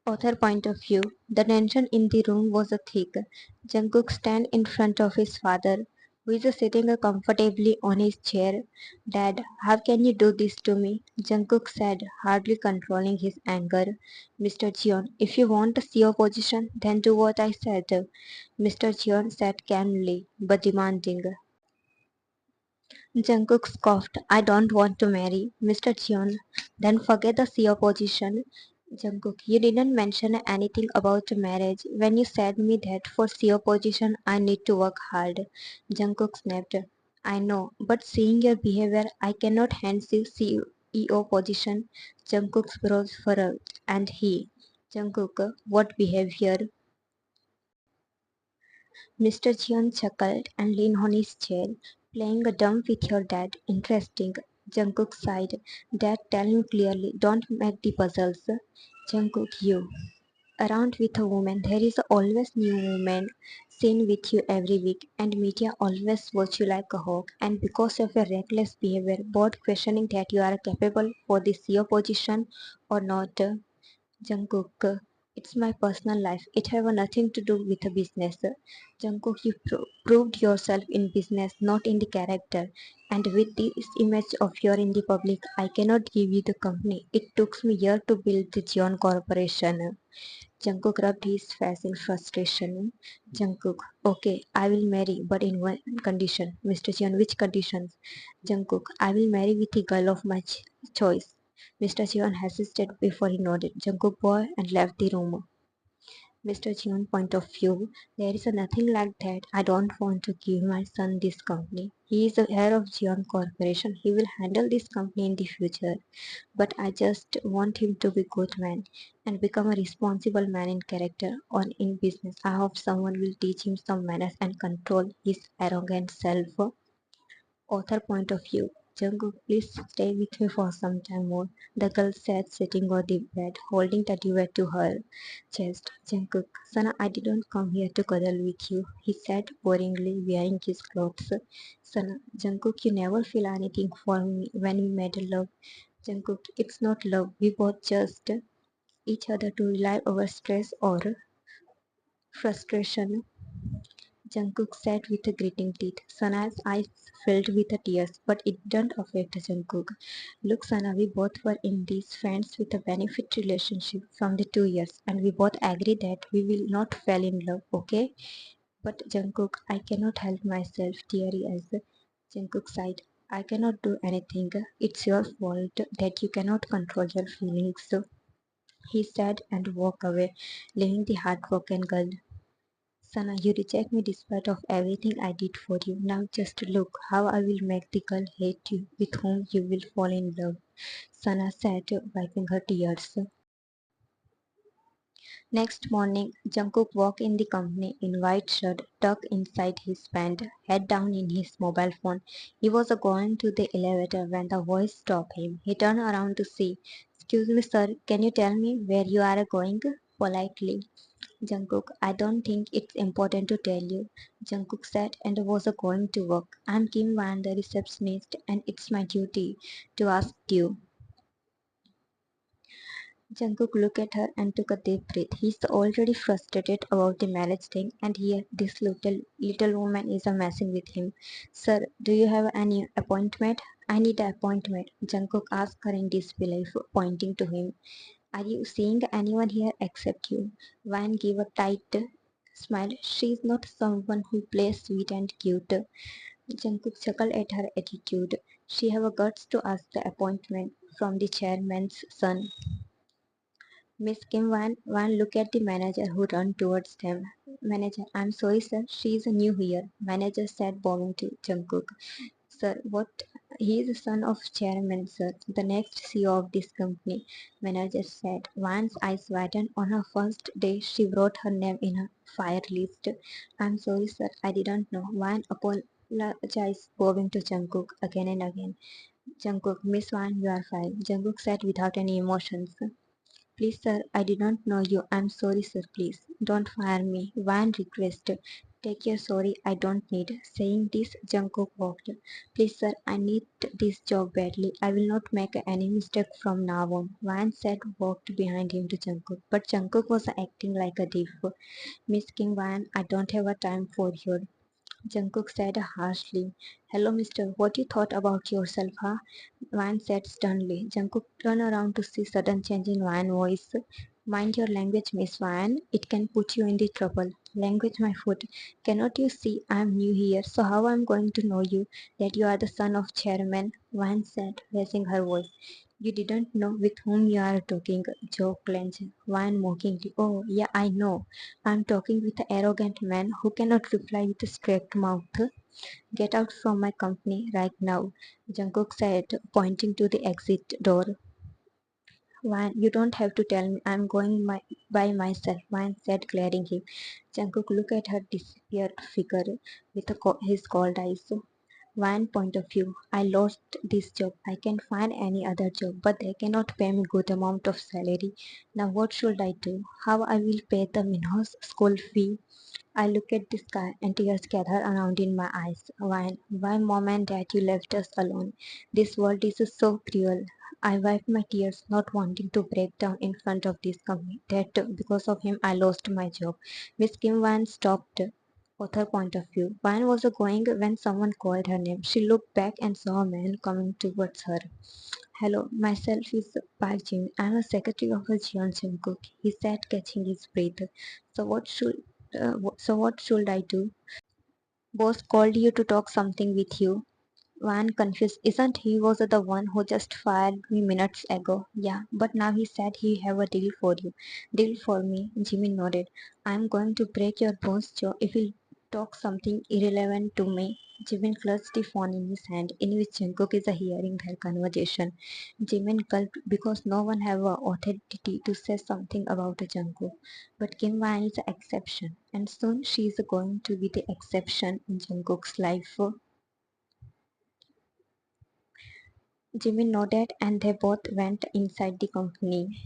Author point of view. The tension in the room was thick. Jungkook stand in front of his father, who is sitting comfortably on his chair. Dad, how can you do this to me? Jungkook said, hardly controlling his anger. Mr. Jeon, if you want a CEO position, then do what I said. Mr. Jeon said calmly, but demanding. Jungkook scoffed, I don't want to marry. Mr. Jeon, then forget the CEO position. Jungkook, you didn't mention anything about marriage. When you said me that for CEO position I need to work hard. Jungkook snapped, I know, but seeing your behavior, I cannot hand you CEO position. Jungkook's brows furrowed, and he, Jungkook, what behavior? Mr. Jeon chuckled and leaned on his chair. Playing a dumb with your dad. Interesting. Jungkook sighed. Dad, tell him clearly. Don't make the puzzles. Jungkook, you. Around with a woman, there is always new woman seen with you every week, and media always watch you like a hawk. And because of your reckless behavior, both questioning that you are capable for the CEO position or not. Jungkook, it's my personal life. It have nothing to do with a business. Jungkook, you proved yourself in business, not in the character. And with this image of your in the public, I cannot give you the company. It took me years to build the Jeon Corporation. Jungkook rubbed his face in frustration. Jungkook, okay, I will marry, but in one condition. Mr. Jeon, which conditions? Jungkook, I will marry with the girl of my choice. Mr. Jeon hesitated before he nodded. Jungkook bowed and left the room. Mr. Jeon's point of view, there is nothing like that. I don't want to give my son this company. He is the heir of Jeon Corporation. He will handle this company in the future. But I just want him to be good man and become a responsible man in character or in business. I hope someone will teach him some manners and control his arrogant self. Author point of view. Jungkook, please stay with me for some time more. The girl sat sitting on the bed, holding the duvet to her chest. Jungkook, Sana, I didn't come here to cuddle with you, he said boringly, wearing his clothes. Sana, Jungkook, you never feel anything for me when we made love. Jungkook, it's not love. We both just each other to relieve our stress or frustration. Jungkook sat with gritting teeth. Sana's eyes filled with tears, but it didn't affect Jungkook. Look, Sana, we both were in these friends with a benefit relationship from the 2 years, and we both agree that we will not fall in love, okay? But Jungkook, I cannot help myself, teary as Jungkook sighed. I cannot do anything. It's your fault that you cannot control your feelings. He said and walked away, leaving the heartbroken girl. Sana, you reject me despite of everything I did for you. Now just look how I will make the girl hate you, with whom you will fall in love. Sana said, wiping her tears. Next morning, Jungkook walked in the company in white shirt tucked inside his pant, head down in his mobile phone. He was going to the elevator when the voice stopped him. He turned around to see. Excuse me, sir, can you tell me where you are going? Politely. Jungkook, I don't think it's important to tell you, Jungkook said and was going to work. I'm Kim Wan, the receptionist, and it's my duty to ask you. Jungkook looked at her and took a deep breath. He's already frustrated about the marriage thing, and here this little woman is messing with him. Sir, do you have any appointment? I need an appointment. Jungkook asked her in disbelief, pointing to him. Are you seeing anyone here except you? Van gave a tight smile. She is not someone who plays sweet and cute. Jungkook chuckled at her attitude. She have a guts to ask the appointment from the chairman's son. Miss Kim Wan looked at the manager who ran towards them. Manager, I'm sorry sir, she is new here. Manager said bowing to Jungkook. Sir, what? He is the son of chairman, sir, the next CEO of this company, manager said. Van's eyes widened. On her first day, she wrote her name in her fire list. I'm sorry, sir, I didn't know. Van apologized, bowing to Jungkook again and again. Jungkook, Miss Van, you are fine. Jungkook said without any emotions. Please, sir, I did not know you. I'm sorry, sir, please. Don't fire me. Van requested. Take your sorry, I don't need. Saying this, Jungkook walked. Please sir, I need this job badly. I will not make any mistake from now on. Van said walked behind him to Jungkook. But Jungkook was acting like a thief. Miss King Van, I don't have a time for your Jungkook said harshly. Hello, mister. What you thought about yourself, huh? Van said sternly. Jungkook turned around to see sudden change in Van's voice. Mind your language, Miss Van. It can put you in the trouble. Language, my foot. Cannot you see I am new here, so how I am going to know you that you are the son of chairman? Van said, raising her voice. You didn't know with whom you are talking, Joe clenched. Van mockingly. Oh, yeah, I know. I'm talking with an arrogant man who cannot reply with a straight mouth. Get out from my company right now, Jungkook said, pointing to the exit door. Van, you don't have to tell me. I'm going by myself, Van said, glaring him. Jungkook looked at her disappeared figure with his cold eyes. One point of view, I lost this job. I can find any other job, but they cannot pay me good amount of salary. Now what should I do? How I will pay the Minho's school fee? I look at the sky and tears gather around in my eyes. Why mom and dad you left us alone? This world is so cruel. I wipe my tears, not wanting to break down in front of this company. That because of him I lost my job. Miss Kim Wan stopped. Author point of view. Wan was going when someone called her name. She looked back and saw a man coming towards her. Hello, myself is Park Jin. I'm a secretary of a Jeon Jungkook. He said, catching his breath. So what should I do? Boss called you to talk something with you. Van confused. Isn't he was the one who just fired me minutes ago? Yeah, but now he said he have a deal for you. Deal for me? Jimmy nodded. I'm going to break your boss jaw if you talk something irrelevant to me. Jimin clutched the phone in his hand, in which Jungkook is hearing their conversation. Jimin gulped because no one have a authority to say something about Jungkook. But Kim Wan is the exception, and soon she is going to be the exception in Jungkook's life. Jimmy nodded and they both went inside the company.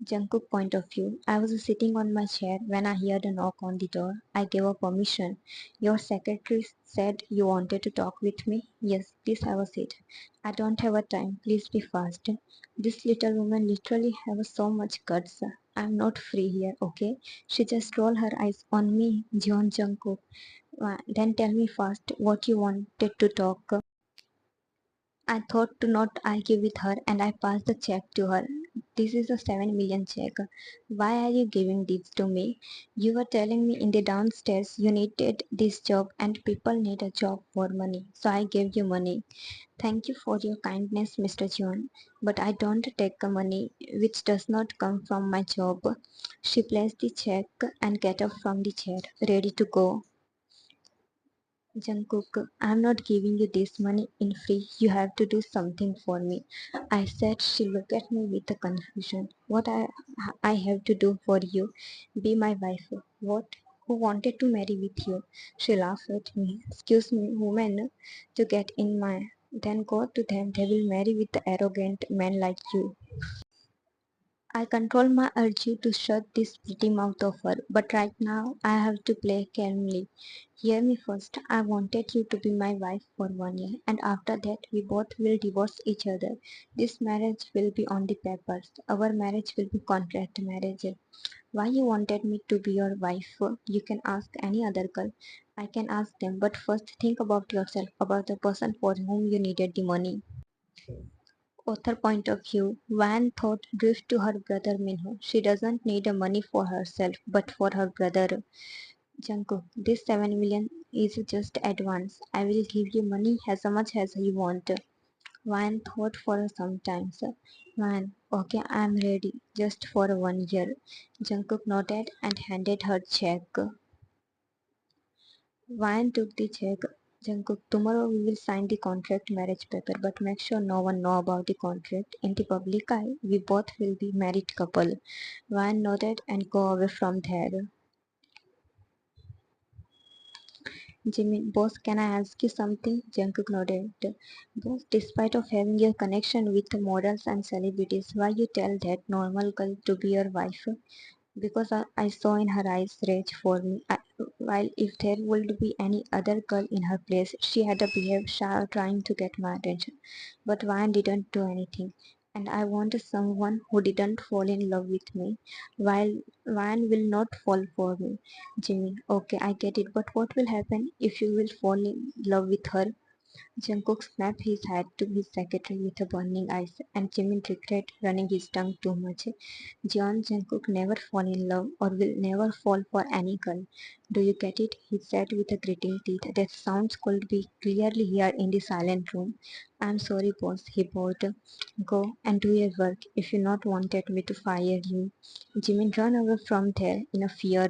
Jungkook point of view. I was sitting on my chair when I heard a knock on the door. I gave her permission. Your secretary said you wanted to talk with me? Yes, please have a seat. I don't have a time. Please be fast. This little woman literally has so much guts. I'm not free here, okay? She just rolled her eyes on me, John Jungkook. Then tell me fast what you wanted to talk. I thought to not argue with her and I passed the check to her. This is a 7 million check. Why are you giving this to me? You were telling me in the downstairs you needed this job and people need a job for money. So I gave you money. Thank you for your kindness, Mr. John. But I don't take money which does not come from my job. She placed the check and get up from the chair, ready to go. Jungkook, I'm not giving you this money in free. You have to do something for me. I said. She looked at me with a confusion. I have to do for you? Be my wife. What? Who wanted to marry with you? She laughed at me. Excuse me, woman, to get in my. Then go to them. They will marry with the arrogant men like you. I control my urge to shut this pretty mouth of her, but right now I have to play calmly. Hear me first. I wanted you to be my wife for 1 year, and after that we both will divorce each other. This marriage will be on the papers. Our marriage will be contract marriage. Why you wanted me to be your wife? You can ask any other girl. I can ask them, but first think about yourself, about the person for whom you needed the money. Author point of view, Van thought drift to her brother Minho. She doesn't need the money for herself, but for her brother. Jungkook, this 7 million is just advance. I will give you money as much as you want. Van thought for some time. Van, okay, I'm ready. Just for 1 year. Jungkook nodded and handed her check. Van took the check. Jungkook, tomorrow we will sign the contract marriage paper, but make sure no one know about the contract. In the public eye, we both will be married couple. Van nodded and go away from there. Jimmy, boss, can I ask you something? Jungkook nodded. Boss, despite of having your connection with the models and celebrities, why you tell that normal girl to be your wife? because I saw in her eyes rage for me. While if there would be any other girl in her place, she had behaved shy, trying to get my attention. But Ryan didn't do anything, and I wanted someone who didn't fall in love with me, while Ryan will not fall for me. Jimmy, okay, I get it, but what will happen if you will fall in love with her? Jungkook snapped his head to his secretary with a burning eyes, and Jimin regretted running his tongue too much. John Jungkook never fall in love or will never fall for any girl. Do you get it? He said with a gritting teeth. That sounds could be clearly here in the silent room. I'm sorry, boss, he bowed. Go and do your work if you not wanted me to fire you. Jimin ran away from there in a fear